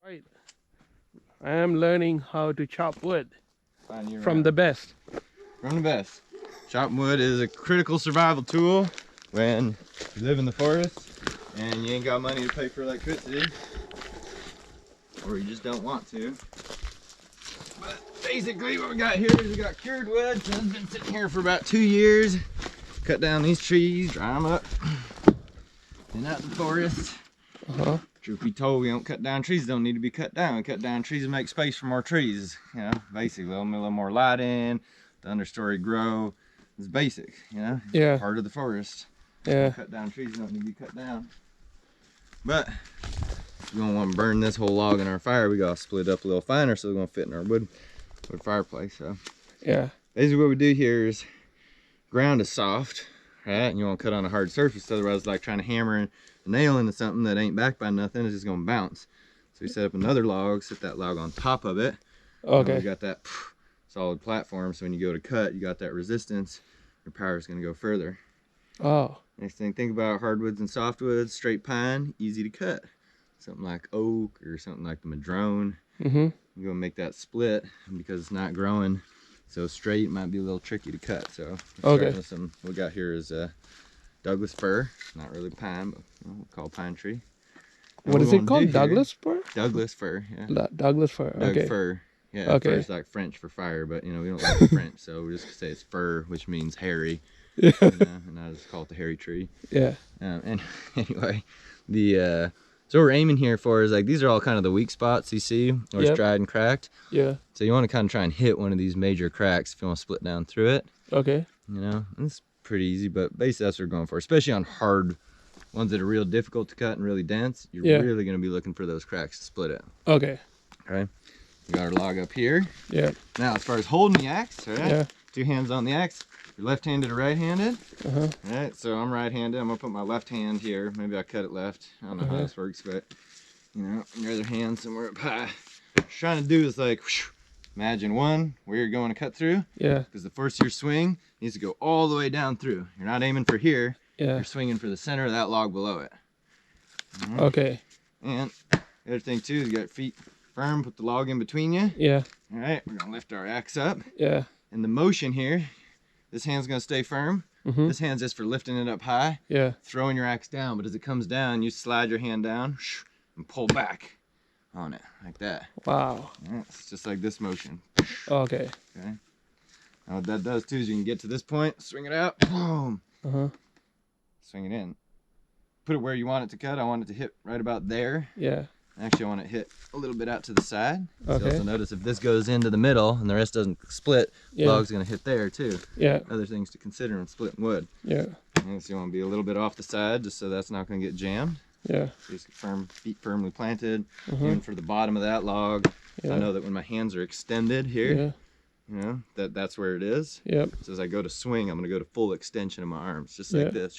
Right. I am learning how to chop wood Finding from the best. From the best. Chopping wood is a critical survival tool when you live in the forest and you ain't got money to pay for electricity, or you just don't want to. But basically what we got here is we got cured wood. So it's been sitting here for about 2 years. Cut down these trees, dry them up, and out in the forest. Truth be told, we don't cut down trees that don't need to be cut down. We cut down trees and make space for more trees. You know, basically, a little more light in, the understory grow. It's basic, you know? Yeah. Part of the forest. Yeah. Cut down trees that don't need to be cut down. But if we don't want to burn this whole log in our fire, we gotta split it up a little finer so it's gonna fit in our wood fireplace. So Yeah. basically what we do here is ground is soft, right? And you want to cut on a hard surface, otherwise it's like trying to hammer a nail into something that ain't backed by nothing. It's just gonna bounce. So we set up another log, set that log on top of it. Okay. We got that solid platform, so when you go to cut, you got that resistance. Your power is gonna go further. Oh. Next thing, think about hardwoods and softwoods. Straight pine, easy to cut. Something like oak or something like the madrone. Mm-hmm. You're gonna make that split, and because it's not growing so straight, it might be a little tricky to cut. So Okay. with some, what we got here is Douglas fir, not really pine, but we'll call pine tree. And What is it called? here, Douglas fir? Douglas fir, yeah. Douglas fir. Doug Okay. fir. Yeah, Okay. fir is like French for fire, but you know, we don't like French, so we just say it's fir, which means hairy. Yeah. You know, and I just call it the hairy tree. Yeah. And anyway, so what we're aiming here for is like, these are all kind of the weak spots you see, where it's dried and cracked. Yeah. So you want to kind of try and hit one of these major cracks if you want to split down through it. Okay. You know, and it's pretty easy, but basically that's what we're going for, especially on hard ones that are real difficult to cut and really dense. You're really going to be looking for those cracks to split it. Okay. Okay. We got our log up here. Yeah. Now, as far as holding the axe, right? Yeah. 2 hands on the axe. You're left-handed or right-handed? Uh-huh. All right, so I'm right-handed. I'm gonna put my left hand here. Maybe I cut it left. I don't know how this works, but you know, your other hand somewhere up high. What you're trying to do is like, imagine one where you're going to cut through. Yeah. Because the force of your swing needs to go all the way down through. You're not aiming for here. Yeah. You're swinging for the center of that log below it. Okay. And the other thing too is you got feet firm. Put the log in between you. Yeah. All right, we're gonna lift our axe up. Yeah. And the motion here, this hand's gonna stay firm. Mm-hmm. This hand's just for lifting it up high. Yeah. Throwing your axe down, but as it comes down, you slide your hand down and pull back on it like that. Wow. Yeah, it's just like this motion. Okay. Okay. Now what that does too is you can get to this point, swing it out, boom, Uh-huh. swing it in. Put it where you want it to cut. I want it to hit right about there. Yeah. Actually, I want it to hit a little bit out to the side. Okay. So also notice if this goes into the middle and the rest doesn't split, the log's gonna hit there too. Yeah. Other things to consider in splitting wood. Yeah. And so you want to be a little bit off the side just so that's not gonna get jammed. Yeah. Basically feet firmly planted. Uh-huh. Even for the bottom of that log, Yeah. I know that when my hands are extended here, Yeah. you know, that's where it is. Yep. So as I go to swing, I'm gonna go to full extension of my arms, just like this.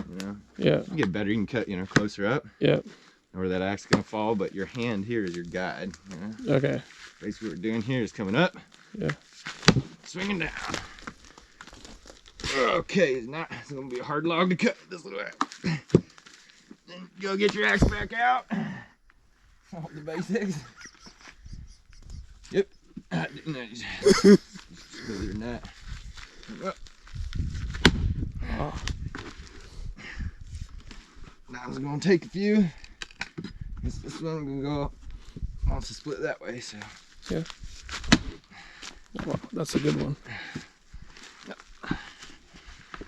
You know, Yeah. you get better. You can cut, you know, closer up, Yep. where that axe is gonna fall, but your hand here is your guide. You know? Okay. Basically, what we're doing here is coming up, Yeah. swinging down. Okay, it's gonna be a hard log to cut. This little axe. Then go get your axe back out. All the basics. Yep. Nice. Smoother than that. Oh. Now I'm gonna take a few. This one I'm gonna go wants to split that way, so. Yeah. Wow, that's a good one.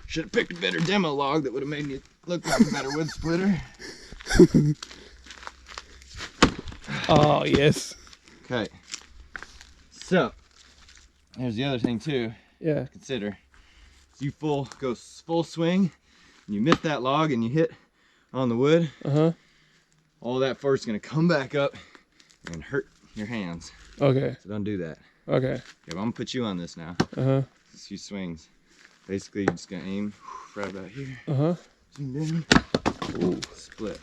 Should have picked a better demo log that would have made me look like a better wood splitter. Oh, yes. Okay. So, here's the other thing too. Yeah. Consider. So you go full swing, and you miss that log and you hit on the wood. Uh-huh. All that force is gonna come back up and hurt your hands. Okay. So don't do that. Okay. Okay, well, I'm gonna put you on this now. Uh-huh. Just a few swings. Basically, you're just gonna aim right about here. Uh-huh. Swing down. Ooh, split.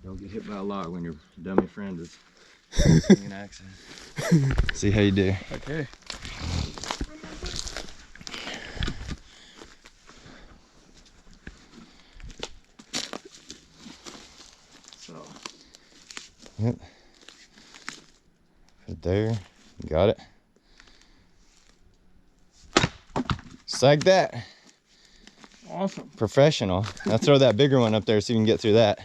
Don't get hit by a log when your dummy friend is swinging axes. See how you do. Okay. So Yep. Put it there. Got it. Just like that. Awesome. Professional. I'll throw that bigger one up there so you can get through that.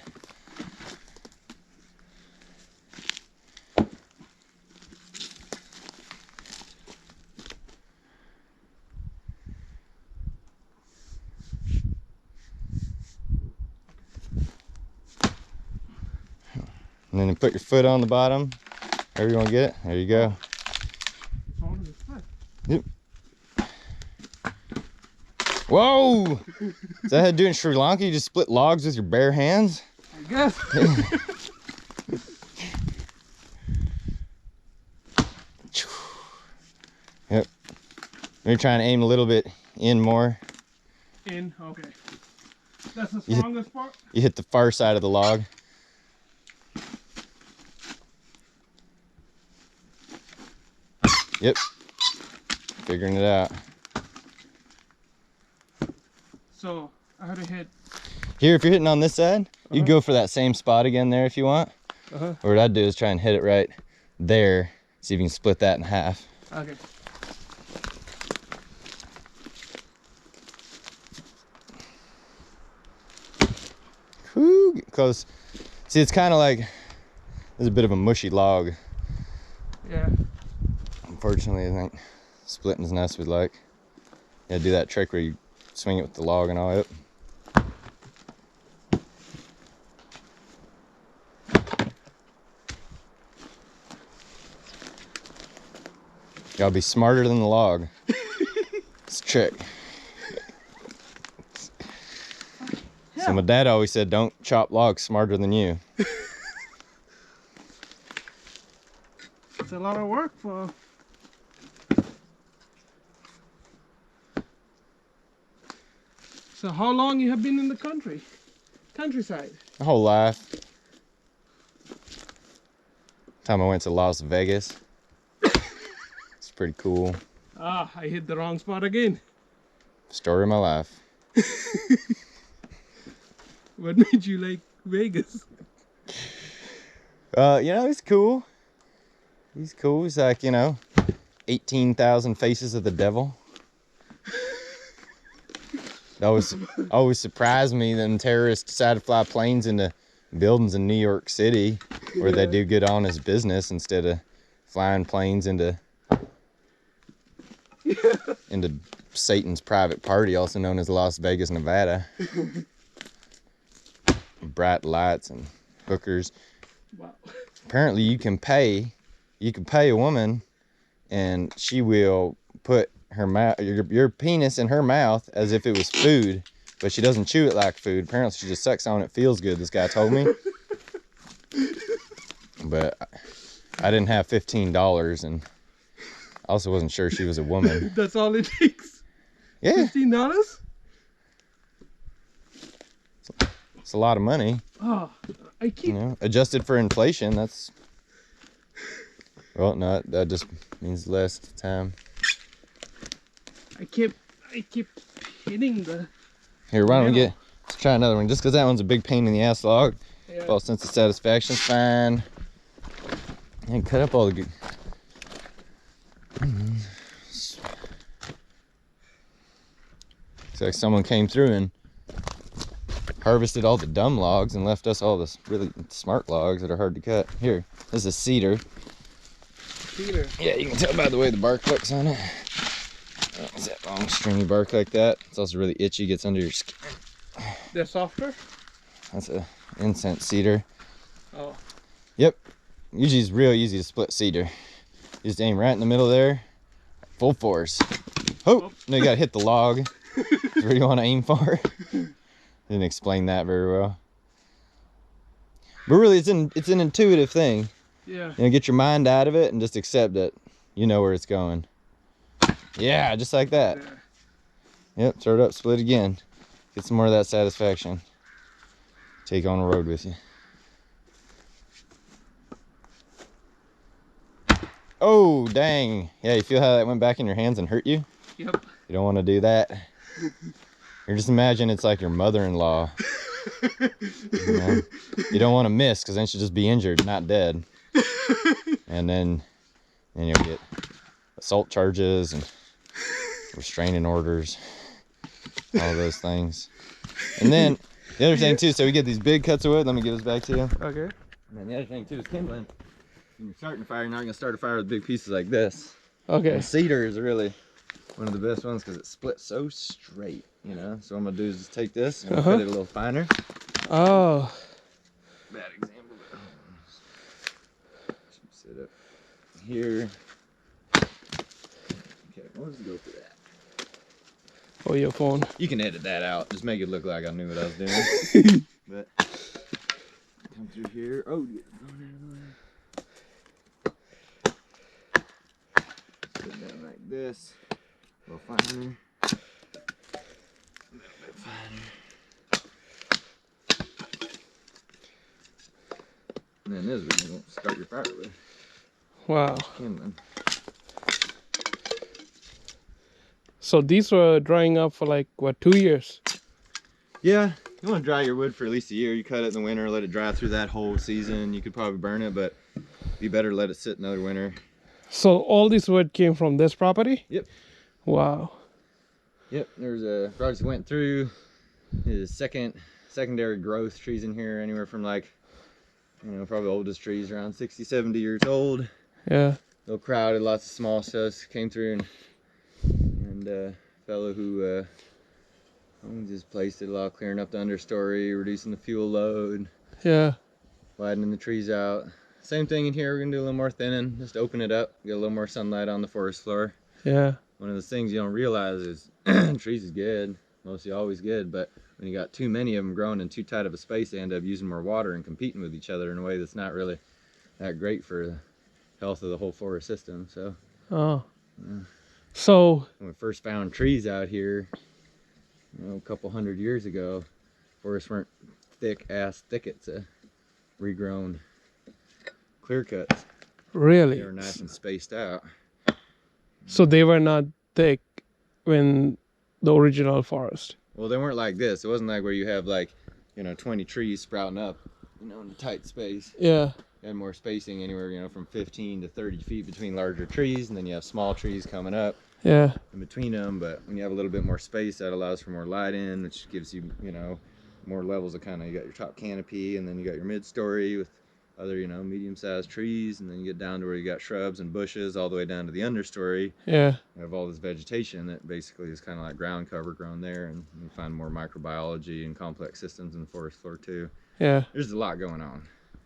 And then you put your foot on the bottom. Wherever you want to get it. There you go. Yep. Whoa! Is that how to do it in Sri Lanka? You just split logs with your bare hands? I guess. Yep. You're trying to aim a little bit in more. In, okay. That's the strongest part? You hit the far side of the log. Yep. Figuring it out. So, I had to hit. Here, if you're hitting on this side, you go for that same spot again there if you want. Or what I'd do is try and hit it right there. See if you can split that in half. Okay. Whoo, get close. See, it's kind of like, there's a bit of a mushy log. Yeah. Unfortunately, I think splitting's nice we'd like. Yeah, do that trick where you swing it with the log and all. Yep. Gotta be smarter than the log. It's a trick. So my dad always said, don't chop logs smarter than you. It's a lot of work for. So how long you have been in the countryside? My whole life. Time I went to Las Vegas. It's pretty cool. Ah, I hit the wrong spot again. Story of my life. What made you like Vegas? You know, he's cool. He's cool. He's like, you know, 18,000 faces of the devil. It always surprised me them terrorists decide to fly planes into buildings in New York City where they do good honest business instead of flying planes into Satan's private party, also known as Las Vegas, Nevada. Bright lights and hookers. Wow. Apparently you can pay a woman and she will put her mouth, your penis in her mouth as if it was food, but she doesn't chew it like food. Apparently she just sucks on it, feels good, this guy told me. But I didn't have $15 and I also wasn't sure she was a woman. That's all it takes? Yeah. $15? It's a lot of money. Oh, I keep... You know, adjusted for inflation, that's... Well, no, that just means less time. I keep hitting the... Here, why don't we let's try another one. Just because that one's a big pain in the ass log. Yeah. False sense of satisfaction's fine. And cut up all the good... Looks like someone came through and harvested all the dumb logs and left us all the really smart logs that are hard to cut. Here, this is cedar. Cedar? Yeah, you can tell by the way the bark looks on it. Oh, it's that long stringy bark like that. It's also really itchy, gets under your skin. They're softer? That's a incense cedar. Oh. Yep. Usually it's real easy to split cedar. You just aim right in the middle there, full force. Oh, no, you gotta hit the log. That's where you want to aim for. Didn't explain that very well. But really, it's an intuitive thing. Yeah. You know, get your mind out of it and just accept that you know where it's going. Yeah, just like that. Yeah. Yep, throw it up, split again. Get some more of that satisfaction. Take on the road with you. Oh, dang. Yeah, you feel how that went back in your hands and hurt you? Yep. You don't want to do that. Or just imagine it's like your mother-in-law You know? You don't want to miss because then she'll just be injured, not dead. And then you'll get assault charges and restraining orders, all those things. And then the other thing too, so we get these big cuts of wood. Let me give this back to you. Okay. And then the other thing too is kindling. When you're starting a fire, you're not gonna start a fire with big pieces like this. Okay. And cedar is really one of the best ones because it splits so straight, you know. So what I'm gonna do is just take this and cut it a little finer. Oh. Bad example, but sit up here. Okay, we'll just go for that. Oh, your phone. You can edit that out. Just make it look like I knew what I was doing. But come through here. Oh, get the phone out of the way. Put it down like this. A little finer. A little bit finer. And then this is what you won't start your fire with. Wow. Kindling. So these were drying up for like, what, 2 years? Yeah, you want to dry your wood for at least a year. You cut it in the winter, let it dry through that whole season. You could probably burn it, but it'd be better to let it sit another winter. So all this wood came from this property? Yep. Wow. Yep, there's a project went through. There's secondary growth trees in here, anywhere from like, you know, probably oldest trees around 60, 70 years old. Yeah. A little crowded, lots of small stuff came through, and fellow who owns this place did a lot of clearing up the understory, reducing the fuel load, Yeah. widening the trees out. Same thing in here, we're gonna do a little more thinning, just open it up, get a little more sunlight on the forest floor. Yeah. One of the things you don't realize is trees is good, mostly always good, but when you got too many of them growing in too tight of a space, they end up using more water and competing with each other in a way that's not really that great for the health of the whole forest system. So Oh. yeah. So. When we first found trees out here, you know, a couple hundred years ago, forests weren't thick ass thickets of regrown clear cuts. Really? They were nice and spaced out. So they were not thick when the original forest. Well, they weren't like this. It wasn't like where you have like, you know, 20 trees sprouting up, you know, in a tight space. Yeah. You had more spacing anywhere, you know, from 15 to 30 feet between larger trees, and then you have small trees coming up Yeah. in between them. But when you have a little bit more space, that allows for more light in, which gives you, you know, more levels of kind of, you got your top canopy, and then you got your mid-story with other, you know, medium-sized trees, and then you get down to where you got shrubs and bushes all the way down to the understory. Yeah. You have all this vegetation that basically is kind of like ground cover grown there, and you find more microbiology and complex systems in the forest floor too. Yeah. There's a lot going on.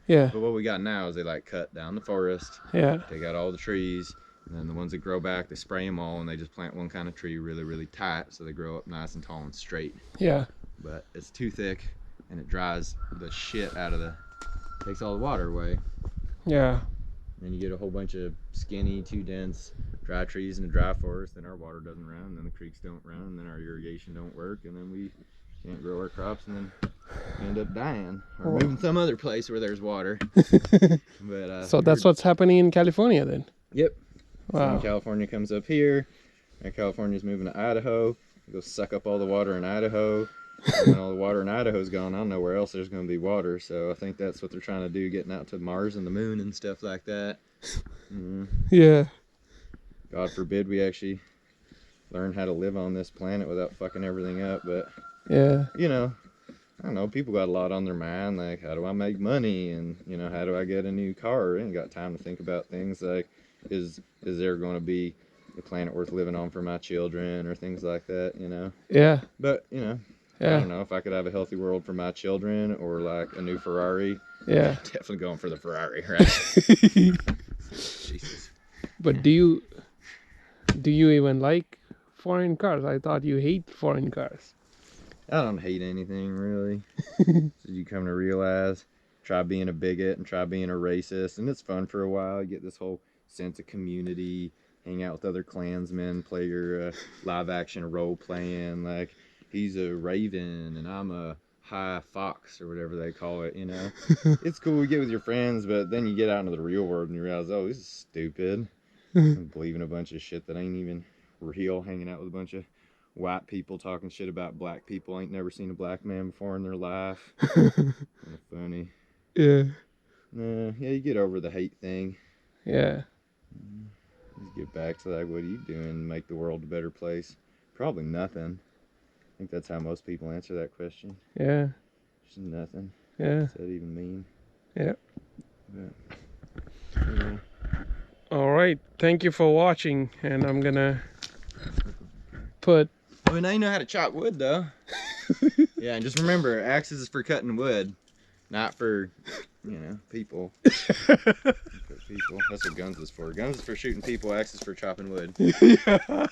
Yeah. But what we got now is they like cut down the forest, Yeah. take out all the trees, and then the ones that grow back, they spray them all, and they just plant one kind of tree really, really tight, so they grow up nice and tall and straight. Yeah. But it's too thick, and it dries the shit out of takes all the water away. Yeah. And you get a whole bunch of skinny, too dense, dry trees in a dry forest, then our water doesn't run, and then the creeks don't run, and then our irrigation don't work, and then we can't grow our crops, and then we end up dying or moving some other place where there's water. But So that's what's happening in California then? Yep. So Wow. when California comes up here, and California's moving to Idaho, it goes suck up all the water in Idaho. And when all the water in Idaho's gone, I don't know where else there's going to be water. So I think that's what they're trying to do, getting out to Mars and the moon and stuff like that. Yeah. God forbid we actually learn how to live on this planet without fucking everything up. But, Yeah. you know, I don't know, people got a lot on their mind. Like, how do I make money? And, you know, how do I get a new car? They ain't got time to think about things like, is there going to be a planet worth living on for my children or things like that, you know? Yeah. But, you know, I Yeah. don't know if I could have a healthy world for my children or like a new Ferrari. Yeah. Definitely going for the Ferrari, right? Jesus. But do you even like foreign cars? I thought you hate foreign cars. I don't hate anything really. So you come to realize, try being a bigot and try being a racist, and it's fun for a while. You get this whole sense of community, hang out with other Klansmen, play your live action role playing. Like, he's a raven and I'm a high fox or whatever they call it, you know. It's cool, you get with your friends, but then you get out into the real world and you realize, oh, this is stupid. I'm believing a bunch of shit that ain't even real, hanging out with a bunch of white people talking shit about black people. Ain't never seen a black man before in their life. Kinda funny. Yeah. Yeah, you get over the hate thing. Yeah. Just get back to like, what are you doing to make the world a better place? Probably nothing. I think that's how most people answer that question. Yeah. Just nothing. Yeah. What's that even mean? Yeah. But, yeah. All right. Thank you for watching, and I'm gonna put. Well, now you know how to chop wood, though. Yeah, and just remember, axes is for cutting wood, not for, people. For people. That's what guns is for. Guns is for shooting people. Axes for chopping wood. Yeah.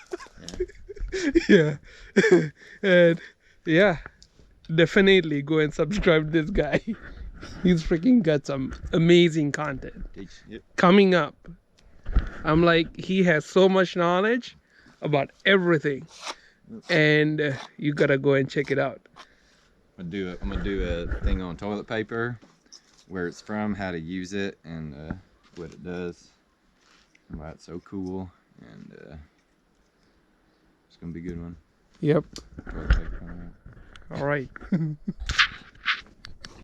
Yeah. And yeah, definitely go and subscribe to this guy. He's freaking got some amazing content Yep. coming up. I'm like, he has so much knowledge about everything, and you gotta go and check it out. I'm gonna do a thing on toilet paper, where it's from, how to use it, and what it does, and why it's so cool, and it's gonna be a good one. Yep. Toilet paper on that. All right.